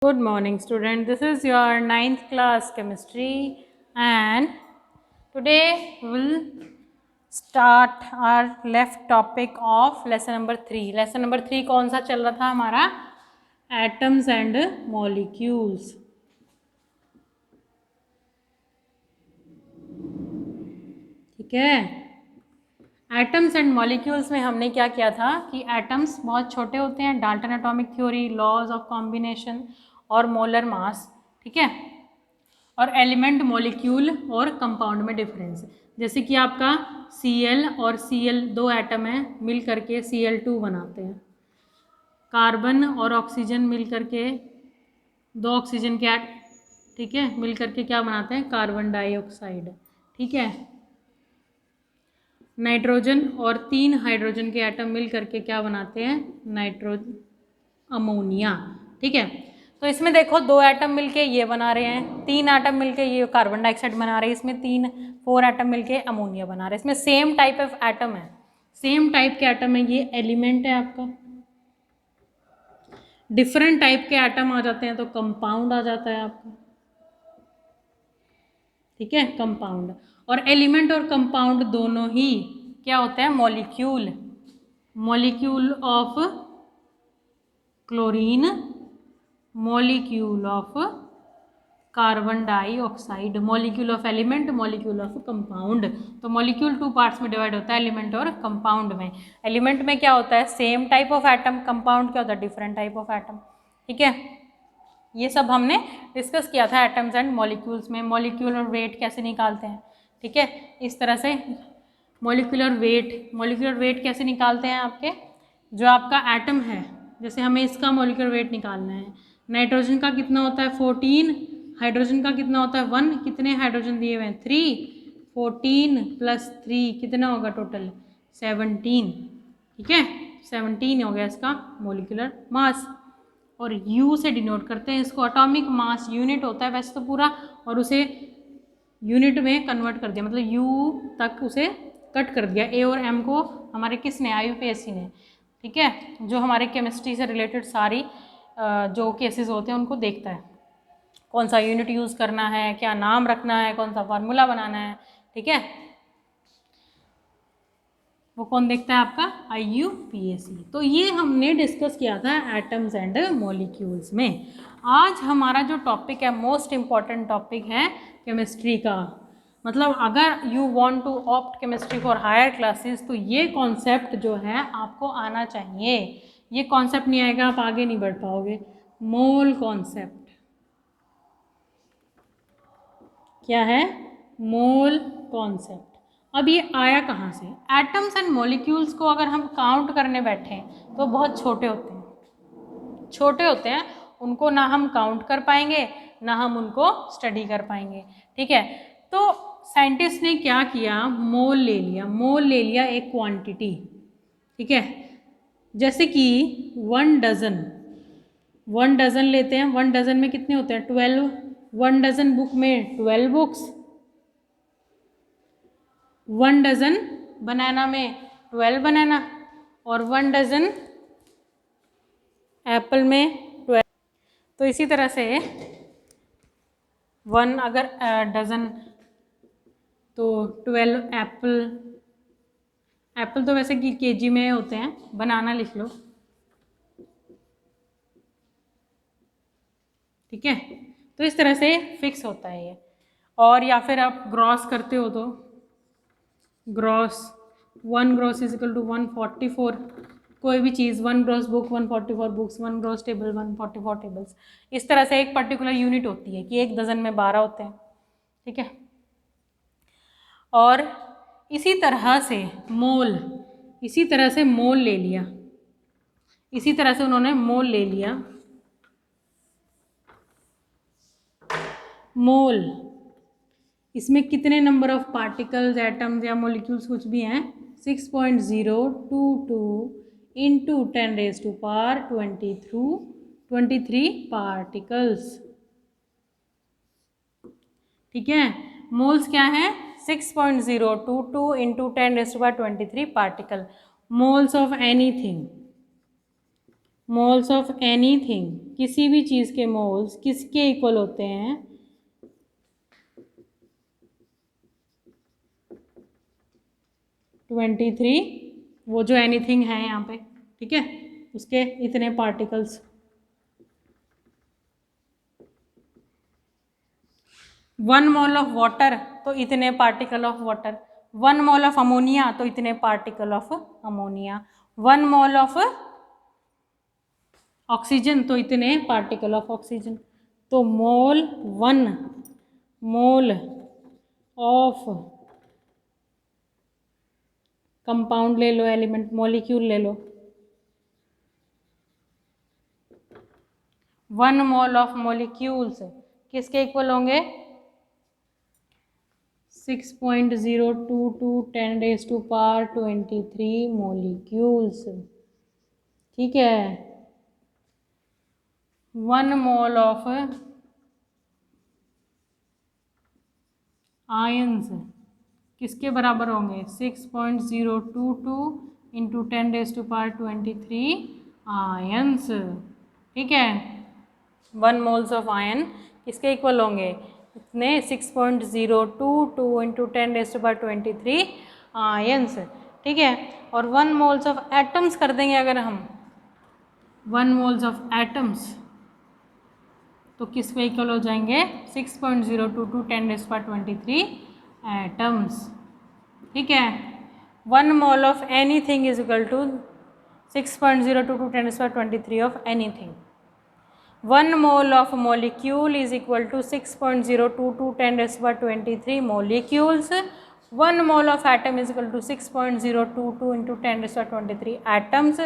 Good morning, student. This is your ninth class chemistry, and today we'll start our left topic of lesson number 3. Lesson number 3 कौन सा चल रहा था हमारा? Atoms and molecules. ठीक है. एटम्स एंड मॉलिक्यूल्स में हमने क्या किया था कि एटम्स बहुत छोटे होते हैं, Dalton atomic theory, laws of combination और मोलर मास. ठीक है. और एलिमेंट, मॉलिक्यूल और कंपाउंड में डिफरेंस, जैसे कि आपका Cl और Cl दो एटम हैं, मिल करके Cl2 बनाते हैं. कार्बन और ऑक्सीजन मिल करके दो ऑक्सीजन के ठीक है, मिल करके क्या बनाते हैं? Carbon dioxide. ठीक है. नाइट्रोजन और 3 हाइड्रोजन के एटम मिल करके क्या बनाते हैं? अमोनिया. ठीक है. तो इसमें देखो 2 एटम मिलके ये बना रहे हैं, 3 एटम मिलके ये कार्बन डाइऑक्साइड बना रहे हैं, इसमें 4 एटम मिलके अमोनिया बना रहे हैं. इसमें सेम टाइप ऑफ एटम है, सेम टाइप के एटम है. ये एलिमेंट है आपका. डिफरेंट टाइप के एटम आ जाते हैं तो कंपाउंड आ जाता है आपका. ठीक है, कंपाउंड. और एलिमेंट और कंपाउंड दोनों ही क्या होते हैं? Molecule. Molecule of chlorine, molecule of carbon dioxide, molecule of element, molecule of compound. तो मॉलिक्यूल 2 पार्ट्स में डिवाइड होता है, एलिमेंट और कंपाउंड में. एलिमेंट में क्या होता है? Same type of atom. Compound क्या होता है? Different type of atom. ठीक है. ये सब हमने डिस्कस किया था एटम्स एंड मॉलिक्यूल्स में. मॉलिक्यूलर वेट कैसे निकालते हैं? ठीक है, इस तरह से. मॉलिक्यूलर वेट कैसे निकालते हैं? आपके जो आपका एटम है, जैसे हमें इसका मॉलिक्यूलर वेट निकालना है. नाइट्रोजन का कितना होता है? 14. हाइड्रोजन का कितना होता है? 1. कितने हाइड्रोजन दिए हुए हैं? 3. 14 + 3 कितना होगा टोटल? 17. ठीक है, 17 हो गया इसका मॉलिक्यूलर मास. और U से डिनोट करते हैं इसको. एटॉमिक मास यूनिट होता है वैसे तो पूरा, और उसे यूनिट में कन्वर्ट कर दिया, मतलब U तक उसे कट कर दिया. A और M को हमारे किसने? IUPAC ने. ठीक है, जो हमारे केमिस्ट्री से रिलेटेड सारी जो केसेस होते हैं उनको देखता है, कौन सा यूनिट यूज़ करना है, क्या नाम रखना है, कौन सा फार्मूला बनाना है. ठीक है, वो कौन देखता है? आपका IUPAC. तो ये हमने डिस्कस किया था एटम्स एंड मॉलिक्यूल्स में. आज हमारा जो टॉपिक है, मोस्ट इम्पॉर्टेंट टॉपिक है केमिस्ट्री का. मतलब अगर you want to opt chemistry for higher classes तो ये कॉन्सेप्ट जो है आपको आना चाहिए. ये कॉन्सेप्ट नहीं आएगा आप आगे नहीं बढ़ पाओगे. मोल कॉन्सेप्ट क्या है? Mole concept. अब ये आया कहाँ से? एटम्स एंड मॉलिक्यूल्स को अगर हम काउंट करने बैठें तो बहुत छोटे होते हैं, उनको ना हम काउंट कर पाएंगे ना हम उनको स्टडी कर पाएंगे. ठीक है, तो साइंटिस्ट ने क्या किया? मोल ले लिया एक क्वांटिटी. ठीक है, जैसे कि 1 डजन लेते हैं. 1 डजन में कितने होते हैं? 12. 1 डजन बुक में 12 बुक्स. 1 डजन बनाना में 12 बनाना, और 1 डजन एप्पल में 12. तो इसी तरह से 1 अगर डजन तो 12 एप्पल तो वैसे केजी में होते हैं, बनाना लिख लो. ठीक है, तो इस तरह से फिक्स होता है ये. और या फिर आप ग्रॉस करते हो तो gross 1 gross is equal to 144. कोई भी चीज़ 1 gross book 144 books, 1 gross table 144 tables. इस तरह से एक पर्टिकुलर यूनिट होती है कि एक डजन में 12 होते हैं. ठीक है, और इसी तरह से मोल ले लिया. इसी तरह से उन्होंने मोल ले लिया. मोल, इसमें कितने नंबर ऑफ पार्टिकल्स, एटम्स या मॉलिक्यूल्स कुछ भी हैं? 6.022 इंटू 10⁻23 पार्टिकल्स. ठीक है, मोल्स क्या है? 6.022 into 10⁻23 particle. Moles of anything, moles of anything, किसी भी चीज़ के मोल्स किसके इक्वल होते हैं? 23, वो जो एनीथिंग है यहाँ पे, ठीक है, उसके इतने पार्टिकल्स। 1 मोल ऑफ वाटर तो इतने particle of water, 1 mole of ammonia तो इतने particle of ammonia, 1 mole of oxygen तो इतने पार्टिकल ऑफ ऑक्सीजन। तो मोल 1 मोल ऑफ कंपाउंड ले लो, एलिमेंट मॉलिक्यूल ले लो, 1 मोल ऑफ मॉलिक्यूल्स किसके इक्वल होंगे? 6.022 10⁻23 मॉलिक्यूल्स, ठीक है। 1 मोल ऑफ आयंस किसके बराबर होंगे? 6.022 इंटू 10⁻23 आयंस, ठीक है। 1 मोल्स ऑफ आयन किसके इक्वल होंगे? इतने 6.022 इंटू 10⁻23 आयंस, ठीक है। और 1 मोल्स ऑफ एटम्स कर देंगे अगर हम, 1 मोल्स ऑफ एटम्स तो किस पे इक्वल हो जाएंगे? 6.022 10⁻23 एटम्स, ठीक है। 1 mole of anything is equal to 6.022 10⁻23 of anything. 1 mole of molecule is equal to 6.022 10⁻23 molecules. 1 mole of atom is equal to 6.022 into 10⁻23 atoms.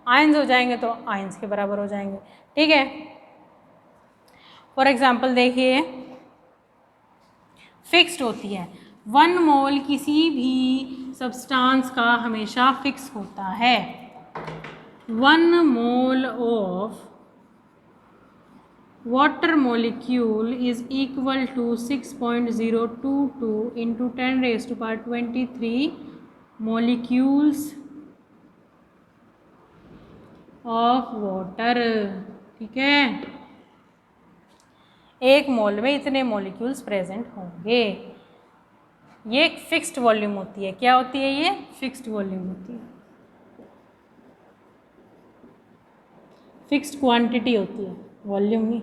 Ions हो जाएंगे तो आयंस के बराबर हो जाएंगे, ठीक है। फॉर एग्जाम्पल देखिए, फिक्स्ड होती है, 1 मोल किसी भी सब्सटेंस का हमेशा फिक्स होता है। 1 mole of water molecule is equal to 6.022 into 10⁻23 molecules of water, ठीक है। एक मोल में इतने मॉलिक्यूल्स प्रेजेंट होंगे। ये एक फिक्स्ड वॉल्यूम होती है। क्या होती है ये? फिक्स्ड वॉल्यूम होती है, फिक्स्ड क्वांटिटी होती है, वॉल्यूम नहीं।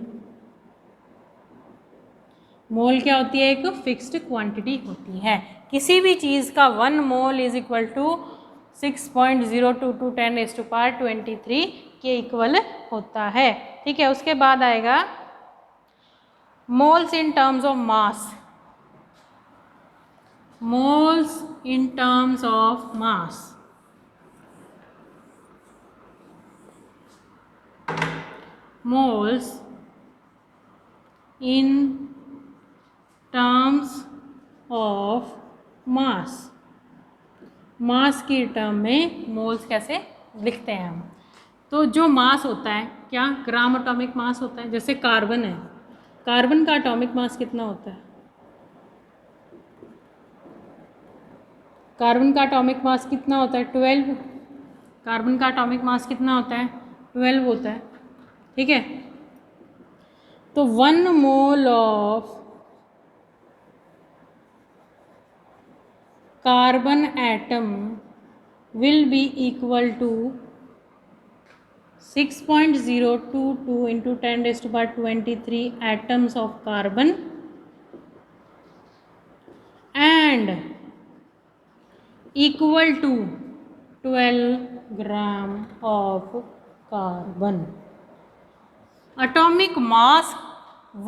मोल क्या होती है? एक फिक्स्ड क्वांटिटी होती है। किसी भी चीज़ का 1 मोल इज इक्वल टू 6.022 10⁻23 के इक्वल होता है, ठीक है। उसके बाद आएगा moles in terms of mass, moles in terms of mass, moles in terms of mass, मास की टर्म में मोल्स कैसे लिखते हैं हम? तो जो मास होता है, क्या ग्राम एटॉमिक मास होता है। जैसे कार्बन है, कार्बन का एटॉमिक मास कितना होता है? कार्बन का एटॉमिक मास कितना होता है? 12। कार्बन का एटॉमिक मास कितना होता है? 12 होता है, ठीक है। तो 1 mole of carbon atom will be equal to 6.022 into 10⁻23 atoms of carbon and equal to 12 gram of carbon. Atomic mass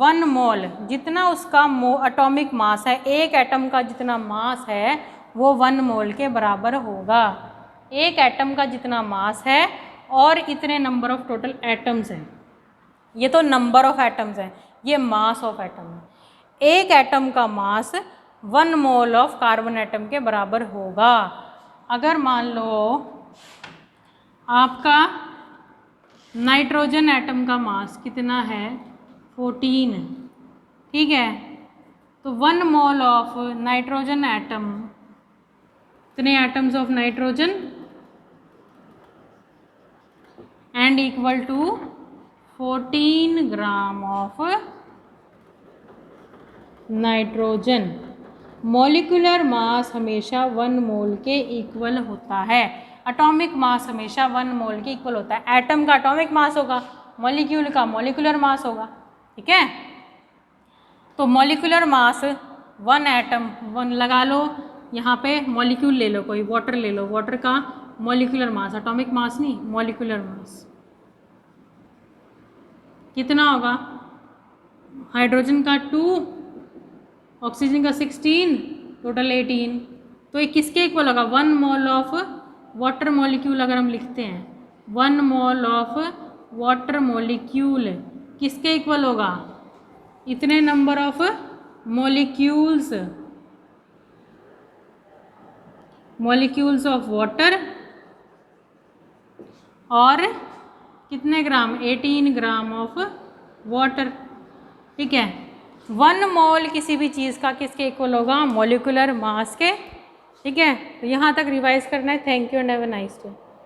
1 mole, जितना उसका एटॉमिक मास है, एक एटम का जितना मास है वो 1 मोल के बराबर होगा। एक एटम का जितना मास है और इतने नंबर ऑफ टोटल एटम्स हैं। ये तो नंबर ऑफ एटम्स हैं, ये मास ऑफ एटम है। एक एटम का मास 1 मोल ऑफ कार्बन एटम के बराबर होगा। अगर मान लो आपका नाइट्रोजन एटम का मास कितना है? 14, ठीक है। तो 1 मोल ऑफ नाइट्रोजन एटम, कितने atoms of nitrogen? And equal to 14 gram of nitrogen. Molecular mass हमेशा 1 मोल के इक्वल होता है। एटॉमिक मास हमेशा 1 मोल के इक्वल होता है। एटम का एटॉमिक मास होगा, मॉलिक्यूल का मॉलिक्यूलर मास होगा। ठीक है, तो मॉलिक्यूलर मास 1 एटम 1 लगा लो, यहाँ पे मॉलिक्यूल ले लो, कोई वाटर ले लो, वाटर का मॉलिक्यूलर मास, एटॉमिक मास नहीं, मॉलिक्यूलर मास कितना होगा? हाइड्रोजन का 2, ऑक्सीजन का 16, टोटल 18। तो ये किसके इक्वल होगा? 1 मोल ऑफ वाटर मॉलिक्यूल अगर हम लिखते हैं, 1 मोल ऑफ वाटर मॉलिक्यूल किसके इक्वल होगा? इतने number of molecules, molecules of water, और कितने ग्राम? 18 ग्राम ऑफ वाटर। ठीक है, 1 मोल किसी भी चीज़ का किसके इक्वल होगा? मॉलिक्यूलर मास के। ठीक है, तो यहाँ तक रिवाइज करना है। Thank you and have a nice day.